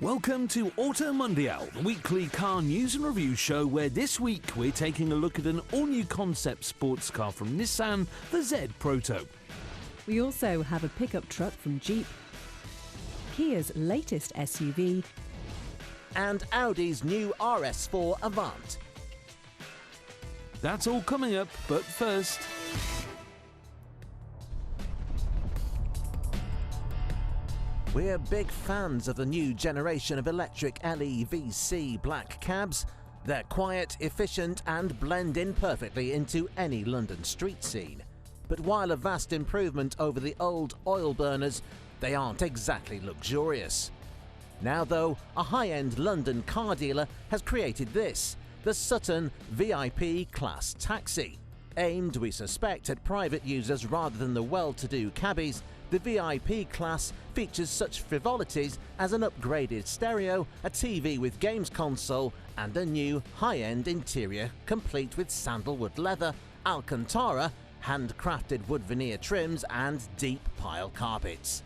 Welcome to AutoMundial, the weekly car news and review show where this week we're taking a look at an all-new concept sports car from Nissan, the Z Proto. We also have a pickup truck from Jeep, Kia's latest SUV, and Audi's new RS4 Avant. That's all coming up, but first... We're big fans of the new generation of electric LEVC black cabs. They're quiet, efficient and blend in perfectly into any London street scene. But while a vast improvement over the old oil burners, they aren't exactly luxurious. Now though, a high-end London car dealer has created this, the Sutton VIP Class taxi. Aimed, we suspect, at private users rather than the well-to-do cabbies, the VIP Class features such frivolities as an upgraded stereo, a TV with games console, and a new high-end interior complete with sandalwood leather, Alcantara, handcrafted wood veneer trims, and deep pile carpets.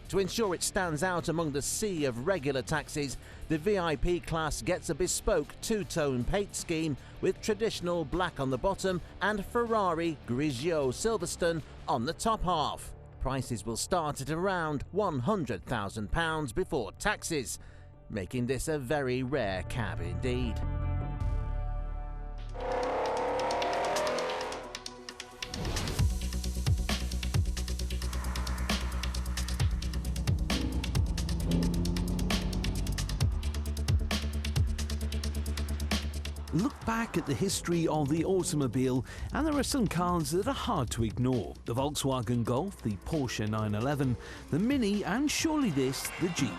To ensure it stands out among the sea of regular taxis, the VIP Class gets a bespoke two-tone paint scheme with traditional black on the bottom and Ferrari Grigio Silverstone on the top half. Prices will start at around £100,000 before taxes, making this a very rare cab indeed. Look back at the history of the automobile and there are some cars that are hard to ignore. The Volkswagen Golf, the Porsche 911, the Mini and surely this, the Jeep.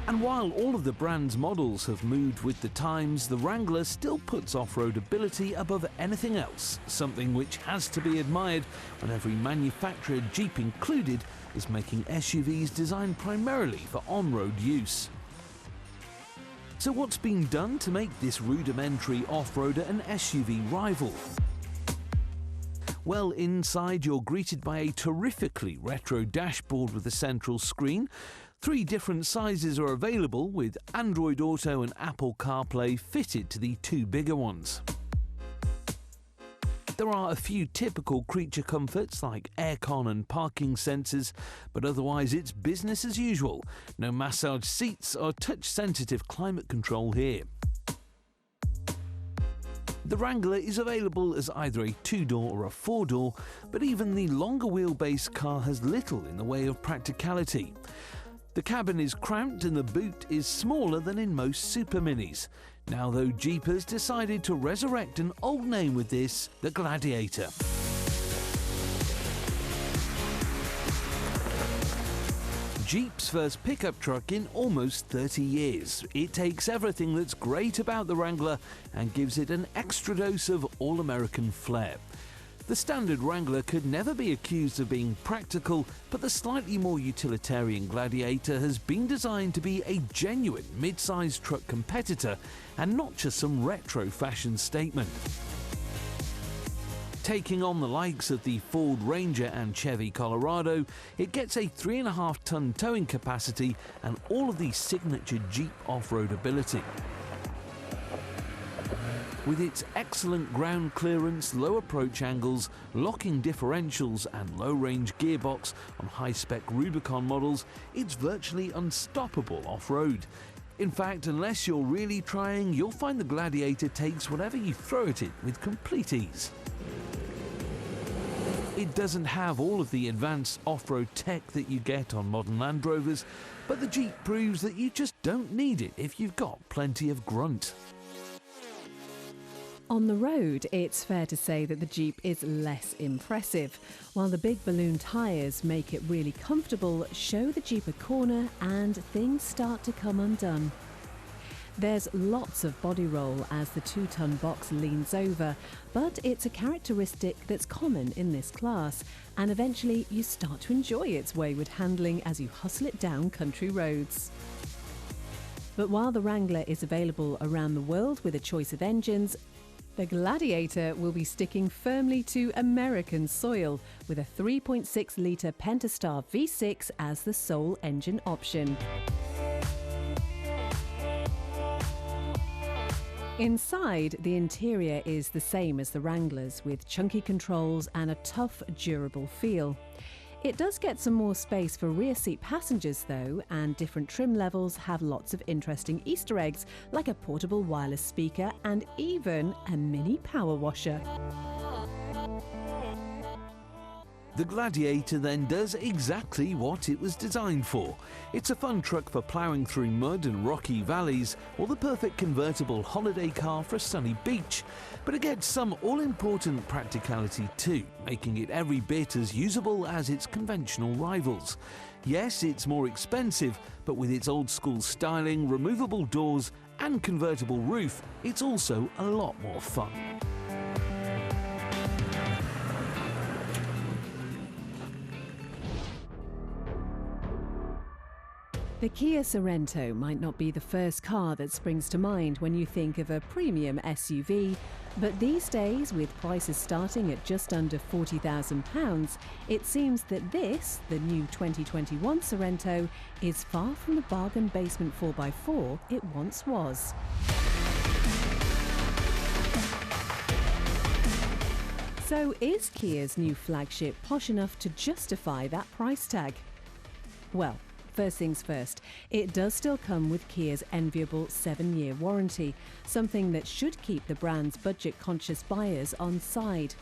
And while all of the brand's models have moved with the times, the Wrangler still puts off-road ability above anything else, something which has to be admired when every manufacturer, Jeep included, is making SUVs designed primarily for on-road use. So what's been done to make this rudimentary off-roader an SUV rival? Well, inside you're greeted by a terrifically retro dashboard with a central screen. 3 different sizes are available, with Android Auto and Apple CarPlay fitted to the 2 bigger ones. There are a few typical creature comforts like aircon and parking sensors, but otherwise it's business as usual. No massage seats or touch-sensitive climate control here. The Wrangler is available as either a 2-door or a 4-door, but even the longer wheelbase car has little in the way of practicality. The cabin is cramped and the boot is smaller than in most super minis. Now though, Jeep has decided to resurrect an old name with this, the Gladiator. Jeep's first pickup truck in almost 30 years. It takes everything that's great about the Wrangler and gives it an extra dose of all-American flair. The standard Wrangler could never be accused of being practical, but the slightly more utilitarian Gladiator has been designed to be a genuine mid-sized truck competitor and not just some retro fashion statement. Taking on the likes of the Ford Ranger and Chevy Colorado, it gets a 3.5-ton towing capacity and all of the signature Jeep off-road ability. With its excellent ground clearance, low approach angles, locking differentials and low-range gearbox on high-spec Rubicon models, it's virtually unstoppable off-road. In fact, unless you're really trying, you'll find the Gladiator takes whatever you throw at it with complete ease. It doesn't have all of the advanced off-road tech that you get on modern Land Rovers, but the Jeep proves that you just don't need it if you've got plenty of grunt. On the road, it's fair to say that the Jeep is less impressive. While the big balloon tyres make it really comfortable, show the Jeep a corner and things start to come undone. There's lots of body roll as the 2-ton box leans over, but it's a characteristic that's common in this class, and eventually you start to enjoy its wayward handling as you hustle it down country roads. But while the Wrangler is available around the world with a choice of engines, The Gladiator will be sticking firmly to American soil with a 3.6-litre Pentastar V6 as the sole engine option. Inside, the interior is the same as the Wranglers, with chunky controls and a tough, durable feel. It does get some more space for rear seat passengers though, and different trim levels have lots of interesting Easter eggs, like a portable wireless speaker and even a mini power washer. The Gladiator then does exactly what it was designed for. It's a fun truck for ploughing through mud and rocky valleys, or the perfect convertible holiday car for a sunny beach. But it gets some all-important practicality too, making it every bit as usable as its conventional rivals. Yes, it's more expensive, but with its old-school styling, removable doors and convertible roof, it's also a lot more fun. The Kia Sorento might not be the first car that springs to mind when you think of a premium SUV, but these days, with prices starting at just under £40,000, it seems that this, the new 2021 Sorento, is far from the bargain basement 4x4 it once was. So is Kia's new flagship posh enough to justify that price tag? Well, first things first, it does still come with Kia's enviable 7-year warranty, something that should keep the brand's budget-conscious buyers on side.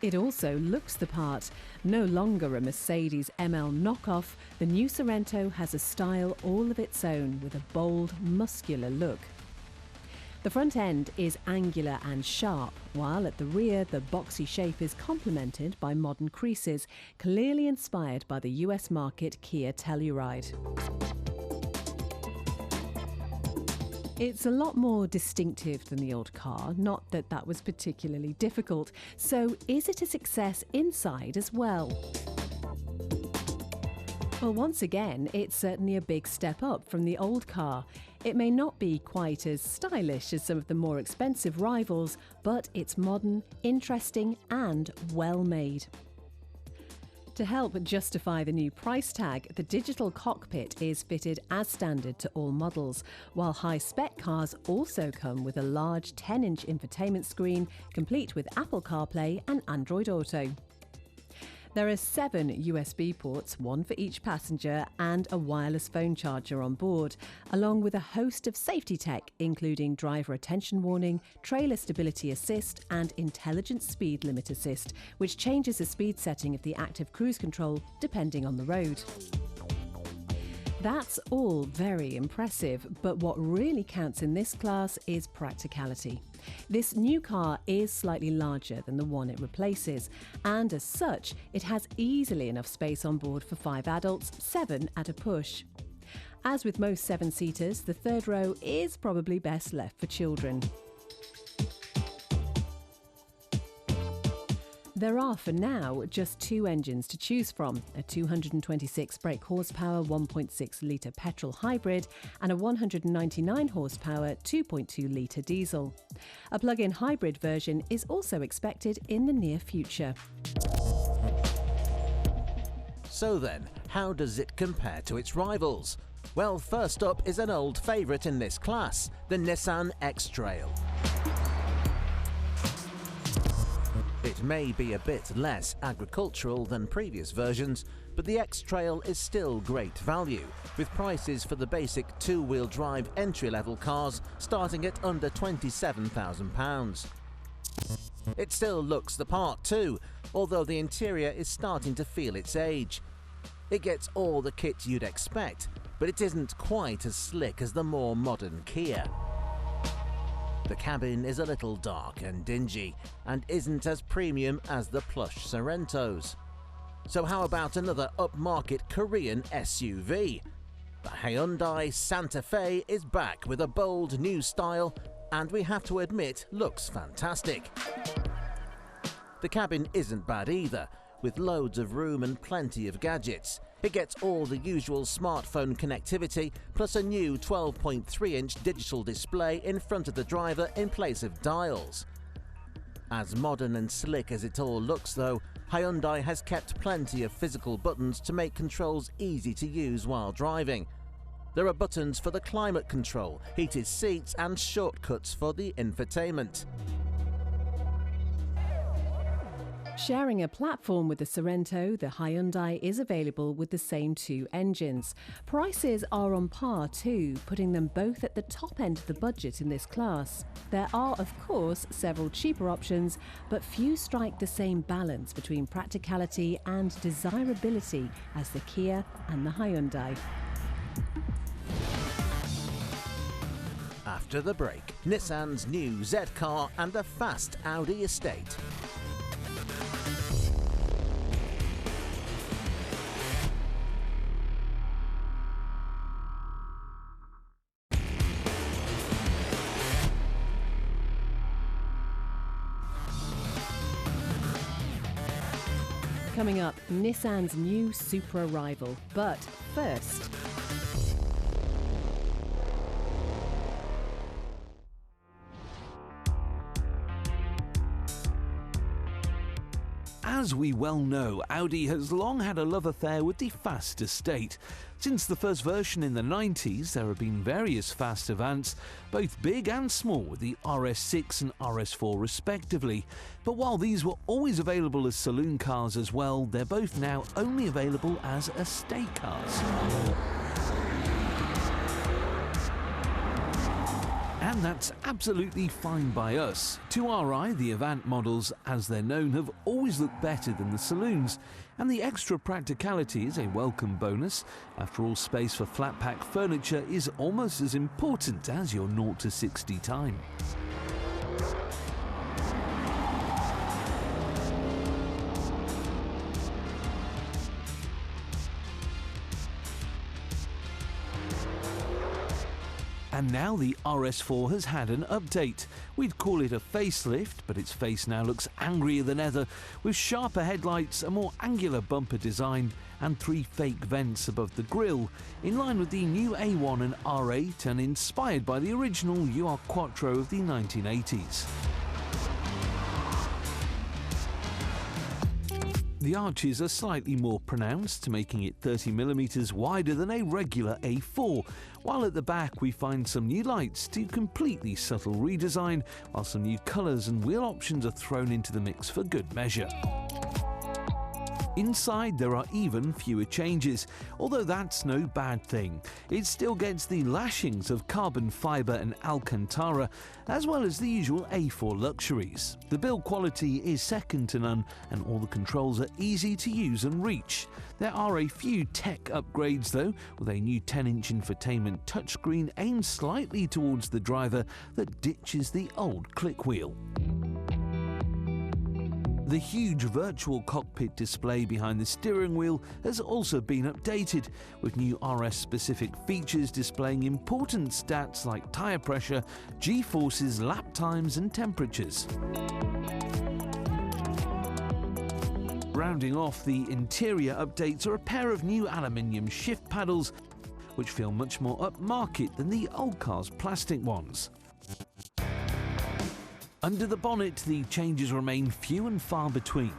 It also looks the part. No longer a Mercedes ML knockoff, the new Sorento has a style all of its own with a bold, muscular look. The front end is angular and sharp, while at the rear the boxy shape is complemented by modern creases, clearly inspired by the US market Kia Telluride. It's a lot more distinctive than the old car, not that that was particularly difficult. So is it a success inside as well? Well, once again, it's certainly a big step up from the old car. It may not be quite as stylish as some of the more expensive rivals, but it's modern, interesting and well made. To help justify the new price tag, the digital cockpit is fitted as standard to all models, while high-spec cars also come with a large 10-inch infotainment screen, complete with Apple CarPlay and Android Auto. There are 7 USB ports, one for each passenger, and a wireless phone charger on board, along with a host of safety tech, including driver attention warning, trailer stability assist, and intelligent speed limit assist, which changes the speed setting of the active cruise control depending on the road. That's all very impressive, but what really counts in this class is practicality. This new car is slightly larger than the one it replaces, and as such, it has easily enough space on board for 5 adults, 7 at a push. As with most 7-seaters, the third row is probably best left for children. There are, for now, just 2 engines to choose from, a 226 brake horsepower 1.6-litre petrol hybrid and a 199 horsepower 2.2-litre diesel. A plug-in hybrid version is also expected in the near future. So then, how does it compare to its rivals? Well, first up is an old favourite in this class, the Nissan X-Trail. It may be a bit less agricultural than previous versions, but the X-Trail is still great value, with prices for the basic 2-wheel drive entry-level cars starting at under £27,000. It still looks the part too, although the interior is starting to feel its age. It gets all the kit you'd expect, but it isn't quite as slick as the more modern Kia. The cabin is a little dark and dingy, and isn't as premium as the plush Sorentos. So how about another upmarket Korean SUV? The Hyundai Santa Fe is back with a bold new style, and we have to admit, looks fantastic. The cabin isn't bad either, with loads of room and plenty of gadgets. It gets all the usual smartphone connectivity, plus a new 12.3-inch digital display in front of the driver in place of dials. As modern and slick as it all looks though, Hyundai has kept plenty of physical buttons to make controls easy to use while driving. There are buttons for the climate control, heated seats and shortcuts for the infotainment. Sharing a platform with the Sorento, the Hyundai is available with the same two engines. Prices are on par too, putting them both at the top end of the budget in this class. There are, of course, several cheaper options, but few strike the same balance between practicality and desirability as the Kia and the Hyundai. After the break, Nissan's new Z car and a fast Audi estate. Coming up, Nissan's new Supra rival. But first, as we well know, Audi has long had a love affair with the fast estate. Since the first version in the 90s, there have been various fast Avants, both big and small, with the RS6 and RS4 respectively. But while these were always available as saloon cars as well, they're both now only available as estate cars. And that's absolutely fine by us. To our eye, the Avant models, as they're known, have always looked better than the saloons, and the extra practicality is a welcome bonus. After all, space for flat pack furniture is almost as important as your 0 to 60 time. And now the RS4 has had an update. We'd call it a facelift, but its face now looks angrier than ever, with sharper headlights, a more angular bumper design, and 3 fake vents above the grille, in line with the new A1 and R8 and inspired by the original UR Quattro of the 1980s. The arches are slightly more pronounced, making it 30mm wider than a regular A4, while at the back we find some new lights to completely subtle redesign, while some new colours and wheel options are thrown into the mix for good measure. Inside there are even fewer changes, although that's no bad thing. It still gets the lashings of carbon fibre and Alcantara, as well as the usual A4 luxuries. The build quality is second to none, and all the controls are easy to use and reach. There are a few tech upgrades though, with a new 10-inch infotainment touchscreen aimed slightly towards the driver that ditches the old click wheel. The huge virtual cockpit display behind the steering wheel has also been updated, with new RS-specific features displaying important stats like tyre pressure, G-forces, lap times and temperatures. Rounding off the interior updates are a pair of new aluminium shift paddles, which feel much more upmarket than the old car's plastic ones. Under the bonnet, the changes remain few and far between,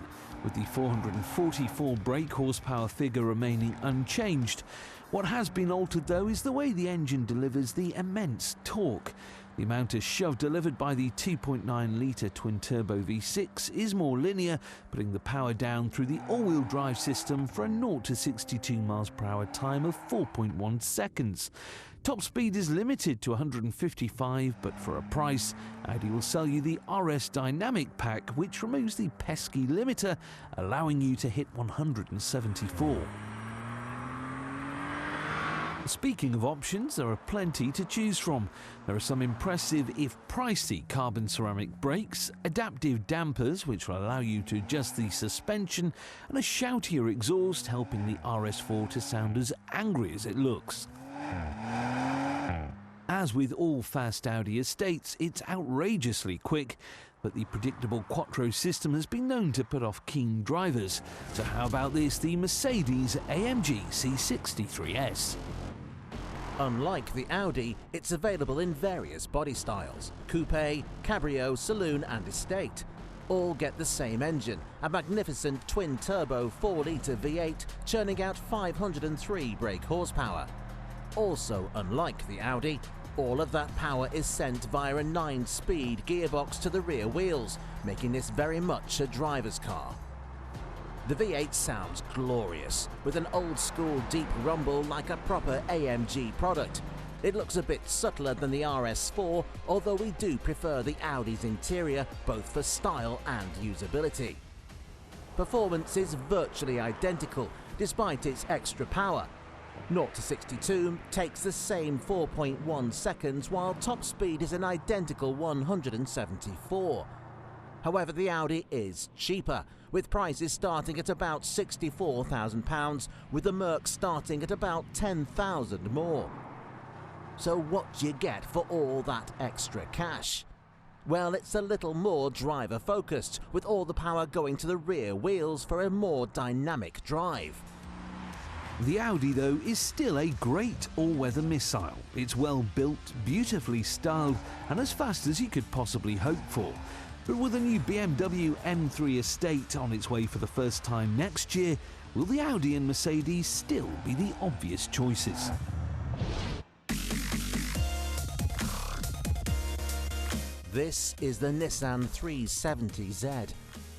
with the 444 brake horsepower figure remaining unchanged. What has been altered though is the way the engine delivers the immense torque. The amount of shove delivered by the 2.9-litre twin-turbo V6 is more linear, putting the power down through the all-wheel drive system for a 0 to 62 mph time of 4.1 seconds. Top speed is limited to 155, but for a price, Audi will sell you the RS Dynamic Pack, which removes the pesky limiter, allowing you to hit 174. Speaking of options, there are plenty to choose from. There are some impressive, if pricey, carbon ceramic brakes, adaptive dampers which will allow you to adjust the suspension, and a shoutier exhaust helping the RS4 to sound as angry as it looks. As with all fast Audi estates, it's outrageously quick. but the predictable Quattro system has been known to put off keen drivers. So how about this, the Mercedes AMG C63S? Unlike the Audi, it's available in various body styles: coupe, cabrio, saloon and estate. All get the same engine, a magnificent twin-turbo 4-litre V8 churning out 503 brake horsepower. Also, unlike the Audi, all of that power is sent via a 9-speed gearbox to the rear wheels, making this very much a driver's car. The V8 sounds glorious, with an old-school deep rumble like a proper AMG product. It looks a bit subtler than the RS4, although we do prefer the Audi's interior both for style and usability. Performance is virtually identical, despite its extra power. 0 to 62 takes the same 4.1 seconds, while top speed is an identical 174. However, the Audi is cheaper, with prices starting at about £64,000, with the Merc starting at about £10,000 more. So what do you get for all that extra cash? Well, it's a little more driver-focused, with all the power going to the rear wheels for a more dynamic drive. The Audi, though, is still a great all-weather missile. It's well built, beautifully styled, and as fast as you could possibly hope for. But with a new BMW M3 estate on its way for the first time next year, will the Audi and Mercedes still be the obvious choices? This is the Nissan 370Z,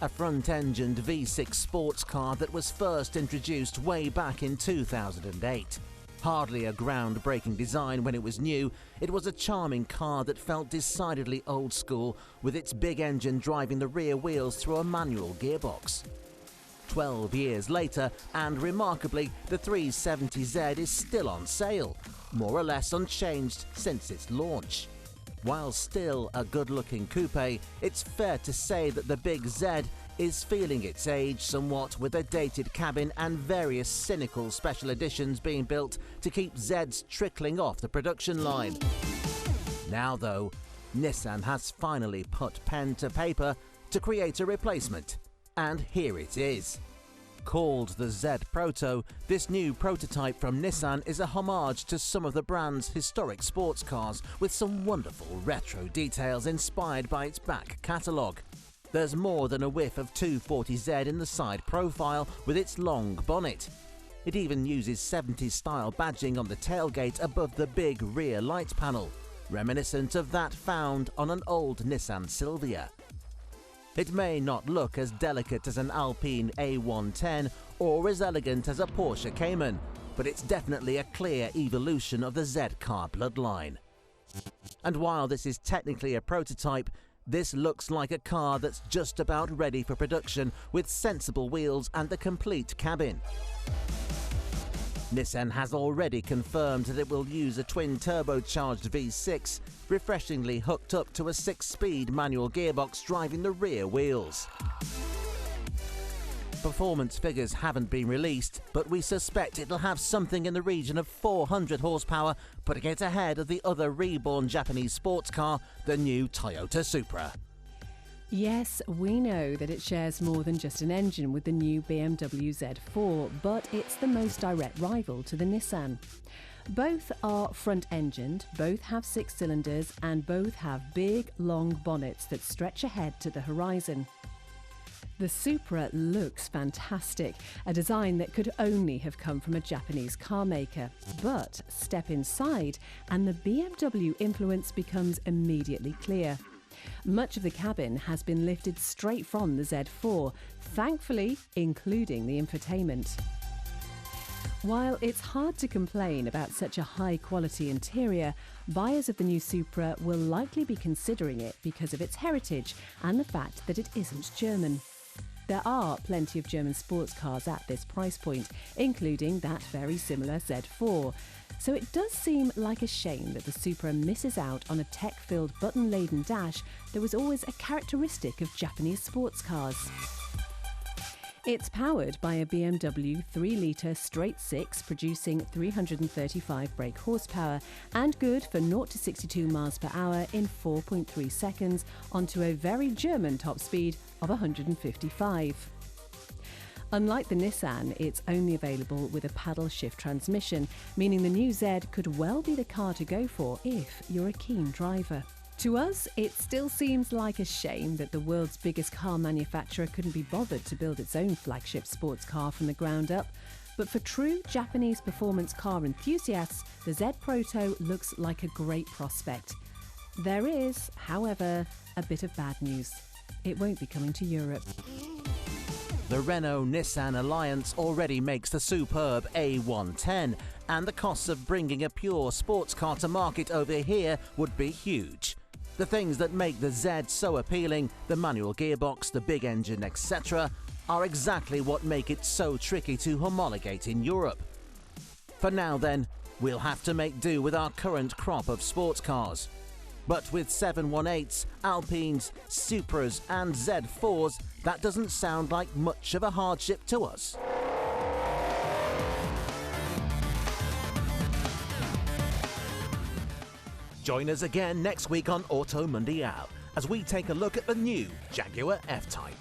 a front-engined V6 sports car that was first introduced way back in 2008. Hardly a groundbreaking design when it was new, it was a charming car that felt decidedly old school, with its big engine driving the rear wheels through a manual gearbox. 12 years later, and remarkably, the 370Z is still on sale, more or less unchanged since its launch. While still a good-looking coupe, it's fair to say that the Big Z is feeling its age somewhat, with a dated cabin and various cynical special editions being built to keep Zs trickling off the production line. Now though, Nissan has finally put pen to paper to create a replacement, and here it is. Called the Z Proto, this new prototype from Nissan is a homage to some of the brand's historic sports cars, with some wonderful retro details inspired by its back catalogue. There's more than a whiff of 240Z in the side profile with its long bonnet. It even uses 70s style badging on the tailgate above the big rear light panel, reminiscent of that found on an old Nissan Silvia. It may not look as delicate as an Alpine A110 or as elegant as a Porsche Cayman, but it's definitely a clear evolution of the Z car bloodline. And while this is technically a prototype, this looks like a car that's just about ready for production, with sensible wheels and a complete cabin. Nissan has already confirmed that it will use a twin-turbocharged V6, refreshingly hooked up to a 6-speed manual gearbox driving the rear wheels. Performance figures haven't been released, but we suspect it'll have something in the region of 400 horsepower, putting it ahead of the other reborn Japanese sports car, the new Toyota Supra. Yes, we know that it shares more than just an engine with the new BMW Z4, but it's the most direct rival to the Nissan. Both are front-engined, both have 6 cylinders, and both have big, long bonnets that stretch ahead to the horizon. The Supra looks fantastic, a design that could only have come from a Japanese car maker. But step inside and the BMW influence becomes immediately clear. Much of the cabin has been lifted straight from the Z4, thankfully including the infotainment. While it's hard to complain about such a high-quality interior, buyers of the new Supra will likely be considering it because of its heritage and the fact that it isn't German. There are plenty of German sports cars at this price point, including that very similar Z4. So it does seem like a shame that the Supra misses out on a tech-filled button-laden dash that was always a characteristic of Japanese sports cars. It's powered by a BMW 3-litre straight-six producing 335 brake horsepower and good for 0 to 62 miles per hour in 4.3 seconds onto a very German top speed of 155. Unlike the Nissan, it's only available with a paddle shift transmission, meaning the new Z could well be the car to go for if you're a keen driver. To us, it still seems like a shame that the world's biggest car manufacturer couldn't be bothered to build its own flagship sports car from the ground up. But for true Japanese performance car enthusiasts, the Z Proto looks like a great prospect. There is, however, a bit of bad news. It won't be coming to Europe. The Renault-Nissan alliance already makes the superb A110, and the costs of bringing a pure sports car to market over here would be huge. The things that make the Z so appealing, the manual gearbox, the big engine, etc., are exactly what make it so tricky to homologate in Europe. For now then, we'll have to make do with our current crop of sports cars. But with 718s, Alpines, Supras and Z4s, that doesn't sound like much of a hardship to us. Join us again next week on AutoMundial as we take a look at the new Jaguar F-Type.